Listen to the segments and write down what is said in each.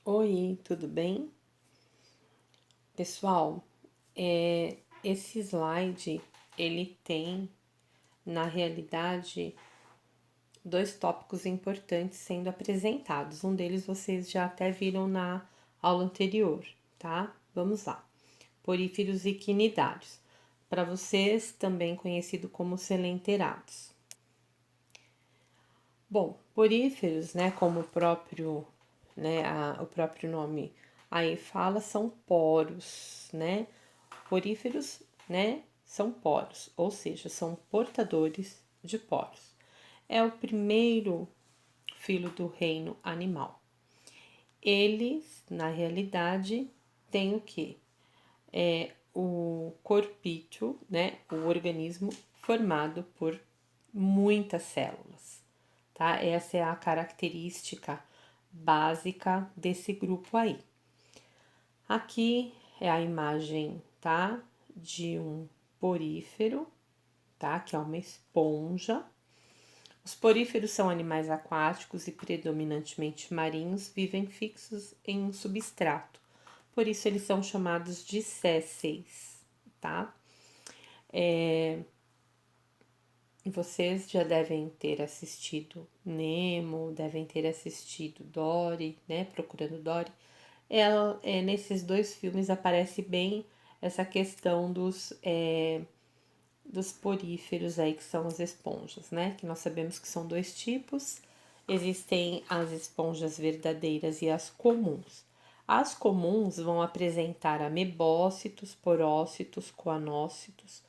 Oi, tudo bem? Pessoal, esse slide, ele tem, na realidade, dois tópicos importantes sendo apresentados. Um deles vocês já até viram na aula anterior, tá? Vamos lá. Poríferos e quinidários. Para vocês, também conhecido como selenterados. Bom, poríferos, né, como o próprio nome aí fala, são poros, né? Poríferos, né, são poros, ou seja, são portadores de poros. É o primeiro filo do reino animal. Eles, na realidade, têm o quê? O corpício, né, o organismo formado por muitas células, tá? Essa é a característica básica desse grupo aí. Aqui é a imagem, tá? De um porífero, tá? Que é uma esponja. Os poríferos são animais aquáticos e predominantemente marinhos, vivem fixos em um substrato. Por isso eles são chamados de sésseis, tá? Vocês já devem ter assistido Nemo, devem ter assistido Dory, né? Procurando Dory. Nesses dois filmes aparece bem essa questão dos poríferos aí, que são as esponjas, né? Que nós sabemos que são dois tipos. Existem as esponjas verdadeiras e as comuns. As comuns vão apresentar amebócitos, porócitos, coanócitos,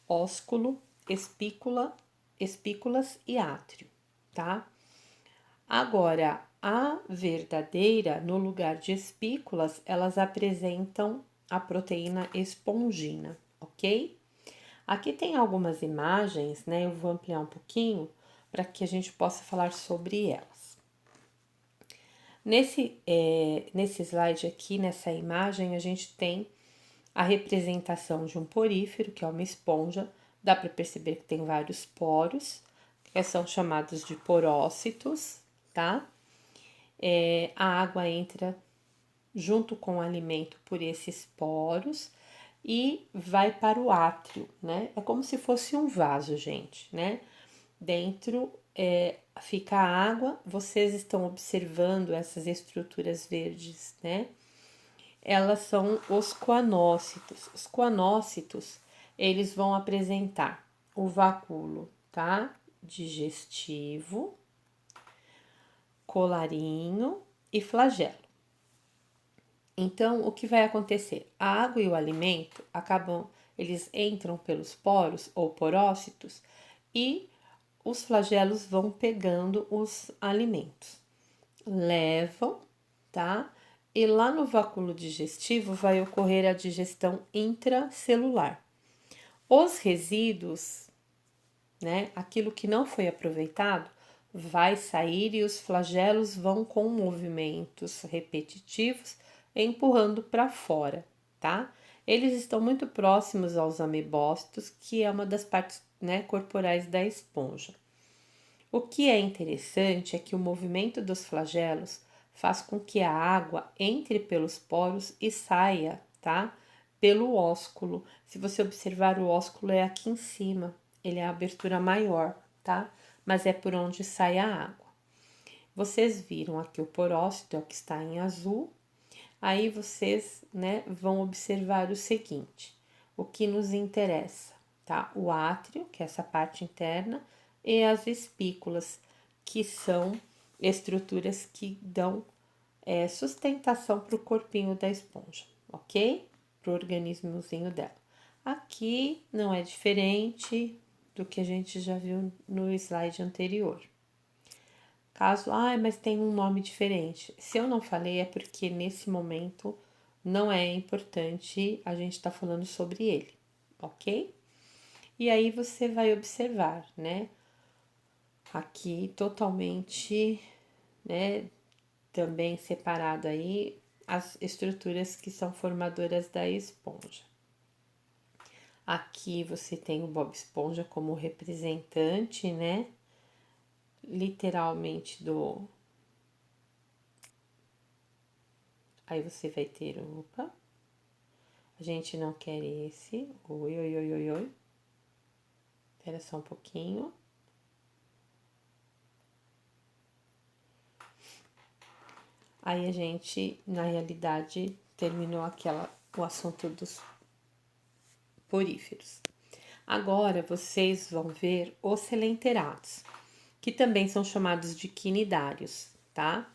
ósculo, espículas e átrio, tá? Agora, a verdadeira, no lugar de espículas, elas apresentam a proteína espongina, ok? Aqui tem algumas imagens, né? Eu vou ampliar um pouquinho para que a gente possa falar sobre elas. Nesse slide aqui, nessa imagem, a gente tem a representação de um porífero, que é uma esponja. Dá para perceber que tem vários poros, que são chamados de porócitos, tá? A água entra junto com o alimento por esses poros e vai para o átrio, né? É como se fosse um vaso, gente, né? Dentro fica a água, vocês estão observando essas estruturas verdes, né? Elas são os coanócitos. Os coanócitos, eles vão apresentar o vacúolo, tá? Digestivo, colarinho e flagelo. Então, o que vai acontecer? A água e o alimento eles entram pelos poros ou porócitos e os flagelos vão pegando os alimentos, levam, tá? E lá no vacúolo digestivo vai ocorrer a digestão intracelular. Os resíduos, né? Aquilo que não foi aproveitado, vai sair e os flagelos vão com movimentos repetitivos empurrando para fora, tá? Eles estão muito próximos aos amebócitos, que é uma das partes, né, corporais da esponja. O que é interessante é que o movimento dos flagelos faz com que a água entre pelos poros e saia, tá? Pelo ósculo. Se você observar, o ósculo é aqui em cima, ele é a abertura maior, tá? Mas é por onde sai a água. Vocês viram aqui o porócito, é o que está em azul. Aí vocês, né, vão observar o seguinte: o que nos interessa, tá? O átrio, que é essa parte interna, e as espículas, que são estruturas que dão sustentação para o corpinho da esponja, ok? Para o organismozinho dela. Aqui não é diferente do que a gente já viu no slide anterior. Caso, mas tem um nome diferente. Se eu não falei, é porque nesse momento não é importante a gente estar falando sobre ele, ok? E aí você vai observar, né? Aqui totalmente, né? Também separado aí as estruturas que são formadoras da esponja. Aqui você tem o Bob Esponja como representante, né? Literalmente Aí você vai ter, opa, a gente não quer esse, oi, oi, oi, oi, oi. Espera só um pouquinho. Aí a gente, na realidade, terminou o assunto dos poríferos. Agora vocês vão ver os selenterados, que também são chamados de quinidários, tá?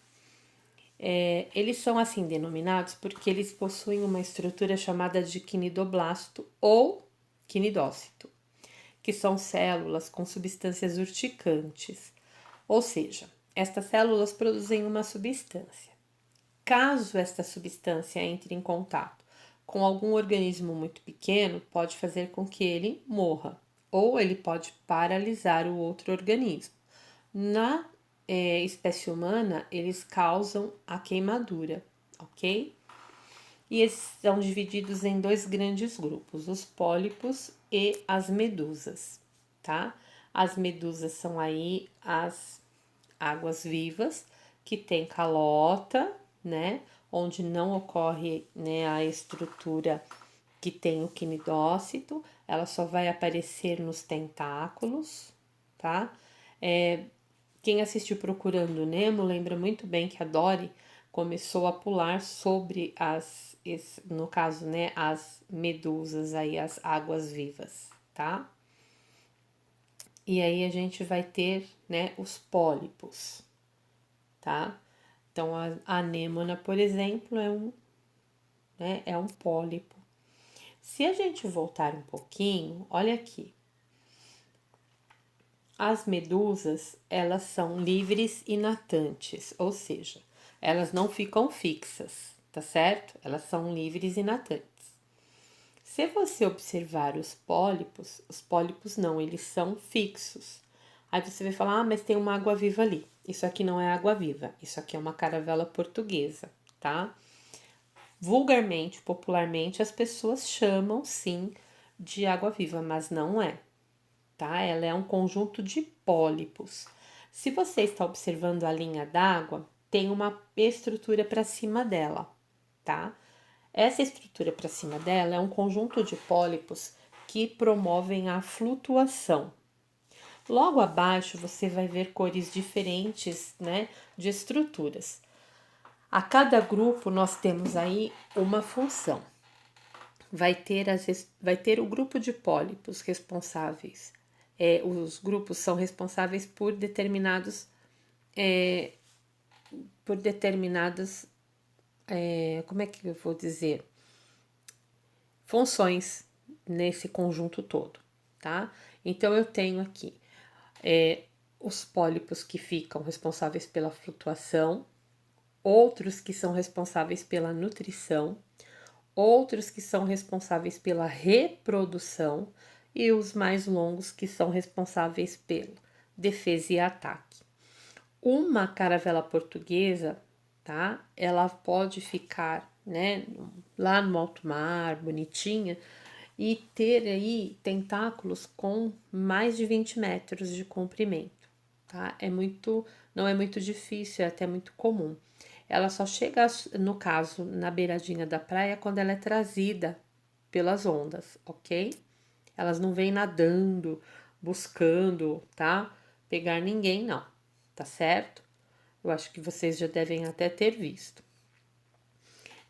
Eles são assim denominados porque eles possuem uma estrutura chamada de quinidoblasto ou quinidócito, que são células com substâncias urticantes, ou seja, estas células produzem uma substância. Caso esta substância entre em contato com algum organismo muito pequeno, pode fazer com que ele morra, ou ele pode paralisar o outro organismo. Na espécie humana, eles causam a queimadura, ok? E eles são divididos em dois grandes grupos, os pólipos e as medusas, tá? As medusas são aí as águas vivas, que tem calota, né? Onde não ocorre, né, a estrutura que tem o quinidócito, ela só vai aparecer nos tentáculos, tá? Quem assistiu Procurando Nemo lembra muito bem que a Dory começou a pular sobre no caso, né, as medusas aí, as águas vivas, tá? E aí a gente vai ter, né, os pólipos, tá? Então a anêmona, por exemplo, é um pólipo. Se a gente voltar um pouquinho, olha aqui. As medusas, elas são livres e natantes, ou seja, elas não ficam fixas, tá certo? Elas são livres e natantes. Se você observar os pólipos não, eles são fixos. Aí você vai falar, ah, mas tem uma água-viva ali. Isso aqui não é água-viva, isso aqui é uma caravela portuguesa, tá? Vulgarmente, popularmente, as pessoas chamam sim de água-viva, mas não é, tá? Ela é um conjunto de pólipos. Se você está observando a linha d'água, tem uma estrutura para cima dela, tá? Essa estrutura para cima dela é um conjunto de pólipos que promovem a flutuação. Logo abaixo você vai ver cores diferentes, né, de estruturas. A cada grupo nós temos aí uma função. Vai ter o grupo de pólipos responsáveis. Os grupos são responsáveis por determinadas, como é que eu vou dizer? Funções nesse conjunto todo, tá? Então eu tenho aqui os pólipos que ficam responsáveis pela flutuação, outros que são responsáveis pela nutrição, outros que são responsáveis pela reprodução e os mais longos que são responsáveis pela defesa e ataque. Uma caravela portuguesa, tá? Ela pode ficar, né, lá no alto mar, bonitinha, e ter aí tentáculos com mais de 20 metros de comprimento, tá? Não é muito difícil, é até muito comum. Ela só chega, no caso, na beiradinha da praia quando ela é trazida pelas ondas, ok? Elas não vêm nadando, buscando, tá? Pegar ninguém, não, tá certo? Eu acho que vocês já devem até ter visto.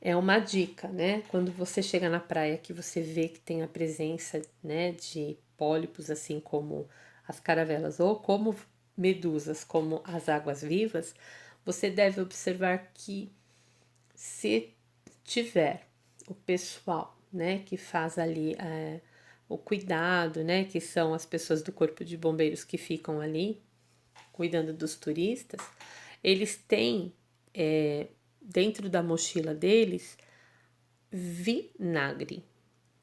É uma dica, né? Quando você chega na praia que você vê que tem a presença, né, de pólipos, assim como as caravelas ou como medusas, como as águas-vivas, você deve observar que se tiver o pessoal, né, que faz ali o cuidado, né, que são as pessoas do corpo de bombeiros que ficam ali cuidando dos turistas, eles têm dentro da mochila deles vinagre.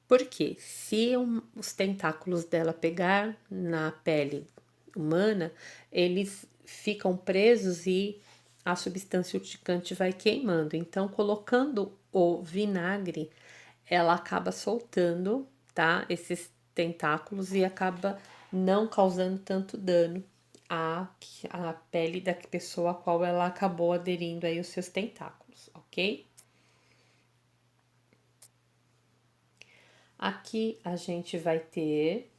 Porque se os tentáculos dela pegar na pele humana, eles ficam presos e a substância urticante vai queimando. Então, colocando o vinagre, ela acaba soltando, tá? Esses tentáculos e acaba não causando tanto dano à pele da pessoa a qual ela acabou aderindo aí os seus tentáculos, ok? Aqui a gente vai ter,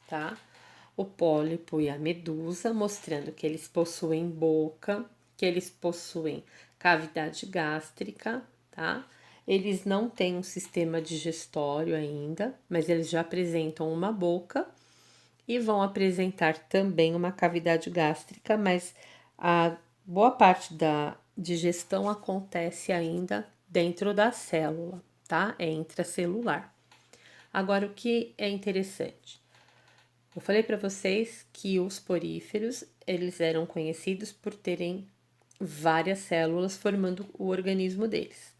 tá? O pólipo e a medusa, mostrando que eles possuem boca, que eles possuem cavidade gástrica, tá? Eles não têm um sistema digestório ainda, mas eles já apresentam uma boca e vão apresentar também uma cavidade gástrica, mas a boa parte da digestão acontece ainda dentro da célula, tá? É intracelular. Agora, o que é interessante? Eu falei para vocês que os poríferos, eles eram conhecidos por terem várias células formando o organismo deles.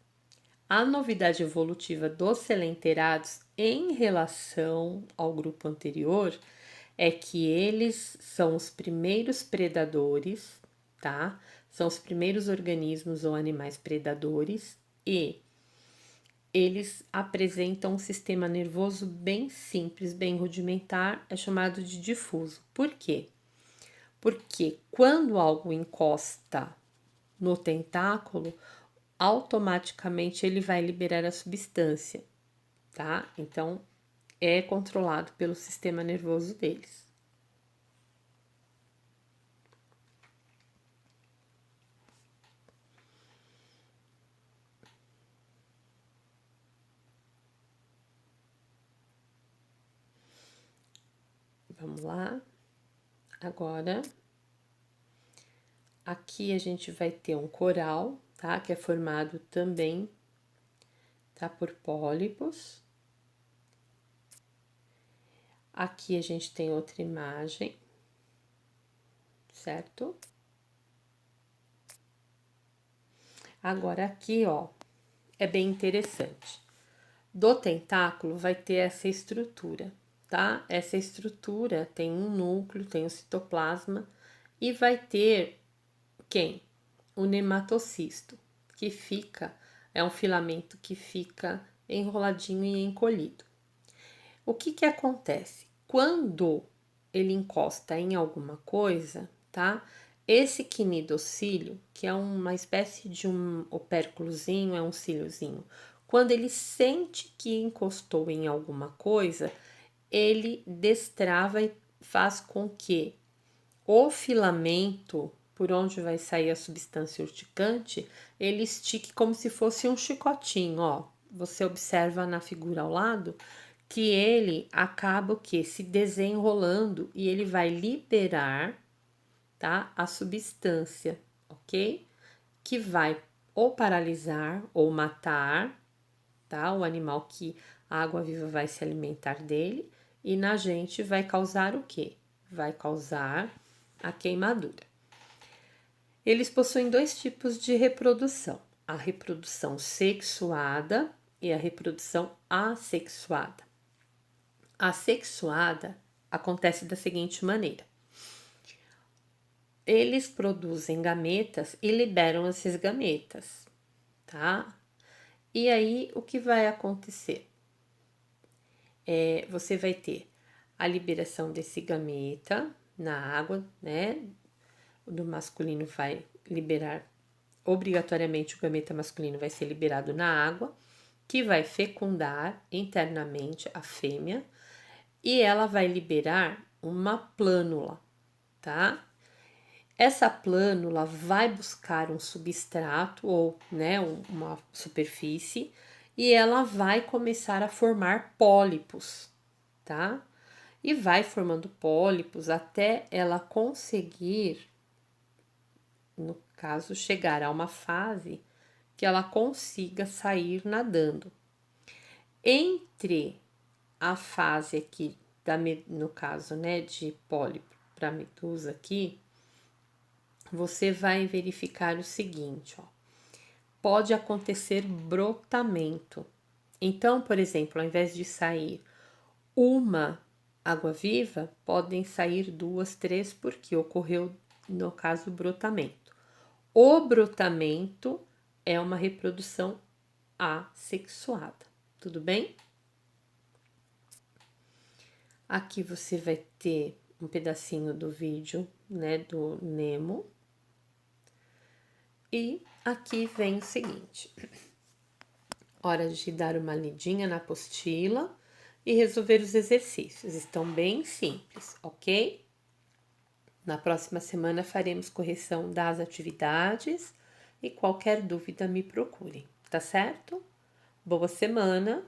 A novidade evolutiva dos selenterados em relação ao grupo anterior é que eles são os primeiros predadores, tá? São os primeiros organismos ou animais predadores e eles apresentam um sistema nervoso bem simples, bem rudimentar, é chamado de difuso. Por quê? Porque quando algo encosta no tentáculo, automaticamente ele vai liberar a substância, tá? Então, é controlado pelo sistema nervoso deles. Vamos lá. Agora, aqui a gente vai ter um coral, tá? Que é formado também, tá? Por pólipos. Aqui a gente tem outra imagem, certo? Agora aqui, ó, é bem interessante. Do tentáculo vai ter essa estrutura, tá? Essa estrutura tem um núcleo, tem o citoplasma e vai ter quem? O nematocisto, que fica, é um filamento que fica enroladinho e encolhido. O que que acontece? Quando ele encosta em alguma coisa, tá? Esse quinidocílio, que é uma espécie de um opérculozinho, é um cíliozinho, quando ele sente que encostou em alguma coisa, ele destrava e faz com que o filamento, por onde vai sair a substância urticante, ele estique como se fosse um chicotinho, ó. Você observa na figura ao lado que ele acaba o que? Se desenrolando e ele vai liberar, tá? A substância, ok? Que vai ou paralisar ou matar, tá? O animal que a água-viva vai se alimentar dele e na gente vai causar o quê? Vai causar a queimadura. Eles possuem dois tipos de reprodução: a reprodução sexuada e a reprodução assexuada. A sexuada acontece da seguinte maneira: eles produzem gametas e liberam esses gametas, tá? E aí o que vai acontecer? Você vai ter a liberação desse gameta na água, né? Do masculino vai liberar, obrigatoriamente o gameta masculino vai ser liberado na água, que vai fecundar internamente a fêmea e ela vai liberar uma plânula, tá? Essa plânula vai buscar um substrato ou, né, uma superfície e ela vai começar a formar pólipos, tá? E vai formando pólipos até ela conseguir, no caso, chegar a uma fase que ela consiga sair nadando. Entre a fase aqui, no caso, né, de pólipo para medusa aqui, você vai verificar o seguinte, ó. Pode acontecer brotamento. Então, por exemplo, ao invés de sair uma água-viva, podem sair duas, três, porque ocorreu, no caso, brotamento. O brotamento é uma reprodução assexuada, tudo bem? Aqui você vai ter um pedacinho do vídeo, né, do Nemo. E aqui vem o seguinte: Hora de dar uma lidinha na apostila e resolver os exercícios. Estão bem simples, ok? Na próxima semana faremos correção das atividades e qualquer dúvida me procurem, tá certo? Boa semana